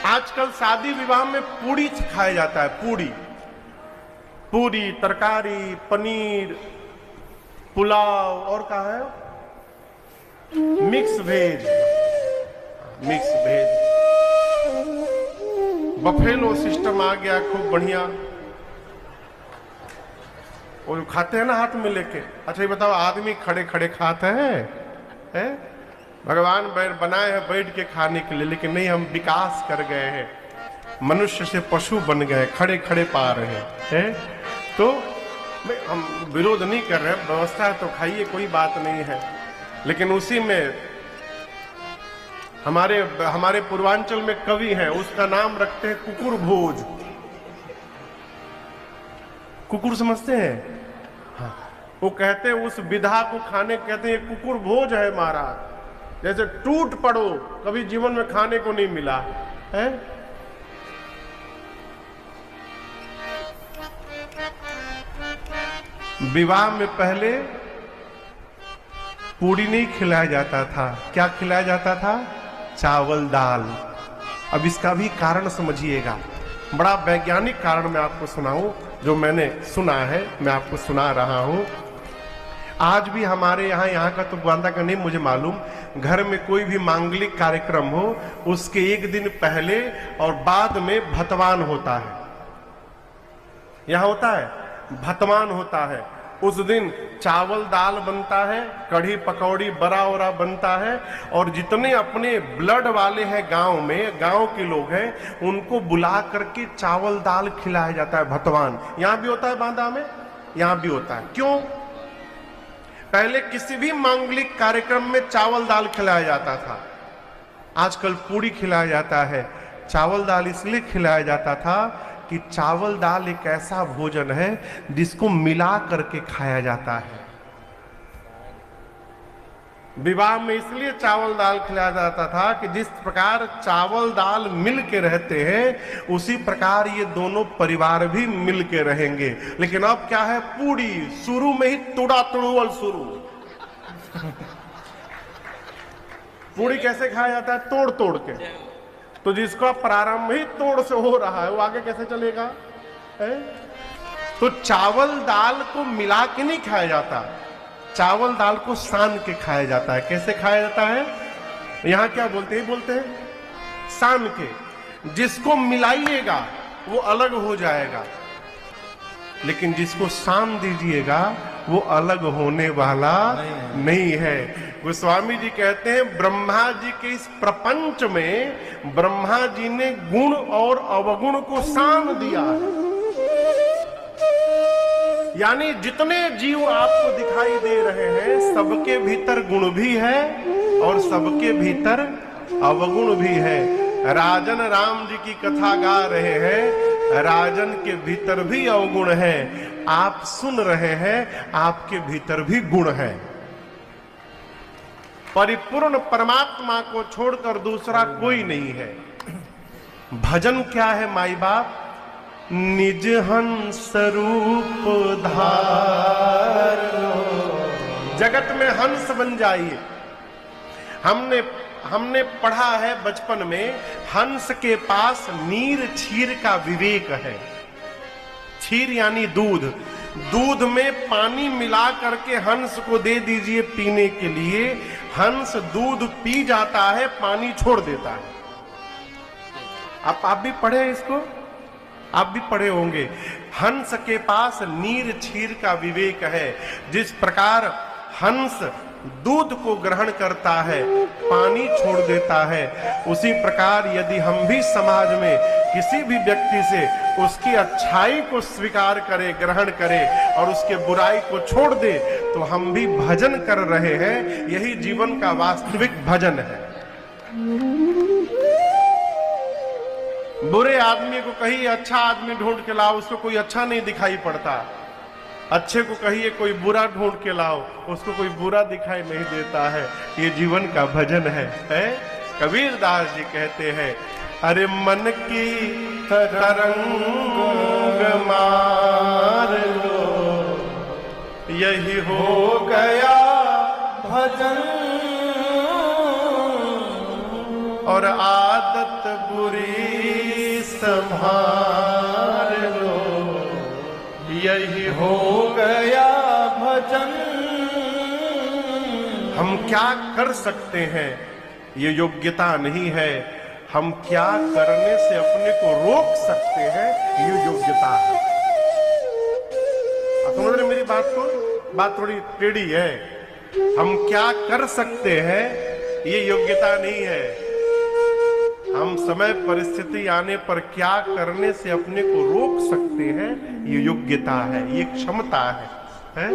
आजकल शादी विवाह में पूड़ी खाया जाता है, पूड़ी, पूरी, तरकारी, पनीर, पुलाव, और कहा है mix veg, mix veg, buffalo system आ गया, खूब बढ़िया। वो खाते हैं ना हाथ में लेके। अच्छा ये बताओ, आदमी खड़े खड़े खाते हैं? भगवान बनाए हैं बैठ के खाने के लिए, लेकिन नहीं, हम विकास कर गए हैं, मनुष्य से पशु बन गए, खड़े खड़े पा रहे हैं। तो हम विरोध नहीं कर रहे, व्यवस्था है तो खाइए, कोई बात नहीं है। लेकिन उसी में हमारे पूर्वांचल में कवि हैं, उसका नाम रखते हैं कुकुर भोज। कुकुर समझते हैं? हाँ। वो कहते हैं उस विधा को खाने, कहते हैं कुकुर भोज है महाराज, जैसे टूट पड़ो, कभी जीवन में खाने को नहीं मिला है। विवाह में पहले पूड़ी नहीं खिलाया जाता था, क्या खिलाया जाता था? चावल दाल। अब इसका भी कारण समझिएगा, बड़ा वैज्ञानिक कारण मैं आपको सुनाऊं, जो मैंने सुना है, मैं आपको सुना रहा हूं। आज भी हमारे यहाँ का तो बांदा का नहीं मुझे मालूम, घर में कोई भी मांगलिक कार्यक्रम हो, उसके एक दिन पहले और बाद में भतवान होता है। यहाँ होता है भतवान होता है। उस दिन चावल दाल बनता है, कढ़ी पकौड़ी बड़ा वड़ा बनता है, और जितने अपने ब्लड वाले हैं गांव में, गांव के लोग हैं, उनको बुला करके चावल दाल खिलाया जाता है, भतवान। यहाँ भी होता है बांदा में, यहाँ भी होता है। क्यों? पहले किसी भी मांगलिक कार्यक्रम में चावल दाल खिलाया जाता था, आजकल पूड़ी खिलाया जाता है। चावल दाल इसलिए खिलाया जाता था कि चावल दाल एक ऐसा भोजन है जिसको मिला करके खाया जाता है। विवाह में इसलिए चावल दाल खिलाया जाता था कि जिस प्रकार चावल दाल मिल के रहते हैं, उसी प्रकार ये दोनों परिवार भी मिल के रहेंगे। लेकिन अब क्या है? पूड़ी, शुरू में ही तुड़ा तुड़ुअल शुरू। पूड़ी कैसे खाया जाता है? तोड़ तोड़ के। तो जिसका प्रारंभ ही तोड़ से हो रहा है, वो आगे कैसे चलेगा? तो चावल दाल को मिला के नहीं खाया जाता, चावल दाल को सान के खाया जाता है। कैसे खाया जाता है? यहाँ क्या बोलते हैं सान के। जिसको मिलाइएगा वो अलग हो जाएगा, लेकिन जिसको सान दीजिएगा वो अलग होने वाला नहीं है। गोस्वामी जी कहते हैं ब्रह्मा जी के इस प्रपंच में ब्रह्मा जी ने गुण और अवगुण को सान दिया है। यानी जितने जीव आपको दिखाई दे रहे हैं, सबके भीतर गुण भी है और सबके भीतर अवगुण भी है। राजन राम जी की कथा गा रहे हैं, राजन के भीतर भी अवगुण है। आप सुन रहे हैं, आपके भीतर भी गुण है। परिपूर्ण परमात्मा को छोड़कर दूसरा कोई नहीं है। भजन क्या है माई बाप? निज हंस रूप धारो, जगत में हंस बन जाइए। हमने पढ़ा है बचपन में, हंस के पास नीर क्षीर का विवेक है। क्षीर यानी दूध, दूध में पानी मिला करके हंस को दे दीजिए पीने के लिए, हंस दूध पी जाता है, पानी छोड़ देता है। आप भी पढ़े इसको, आप भी पढ़े होंगे। हंस के पास नीर क्षीर का विवेक है। जिस प्रकार हंस दूध को ग्रहण करता है, पानी छोड़ देता है, उसी प्रकार यदि हम भी समाज में किसी भी व्यक्ति से उसकी अच्छाई को स्वीकार करें, ग्रहण करें और उसके बुराई को छोड़ दे, तो हम भी भजन कर रहे हैं। यही जीवन का वास्तविक भजन है। बुरे आदमी को कहिए अच्छा आदमी ढूंढ के लाओ, उसको कोई अच्छा नहीं दिखाई पड़ता। अच्छे को कहिए कोई बुरा ढूंढ के लाओ, उसको कोई बुरा दिखाई नहीं देता है। ये जीवन का भजन है? कबीर दास जी कहते हैं, अरे मन की तरंग मार लो, यही हो गया भजन। और आदत बुरी संभाल लो, यही हो गया भजन। हम क्या कर सकते हैं ये योग्यता नहीं है, हम क्या करने से अपने को रोक सकते हैं ये योग्यता है। आप समझ रहे मेरी बात को? बात थोड़ी टेढ़ी है। हम क्या कर सकते हैं ये योग्यता नहीं है, हम समय परिस्थिति आने पर क्या करने से अपने को रोक सकते हैं ये योग्यता है, ये क्षमता है?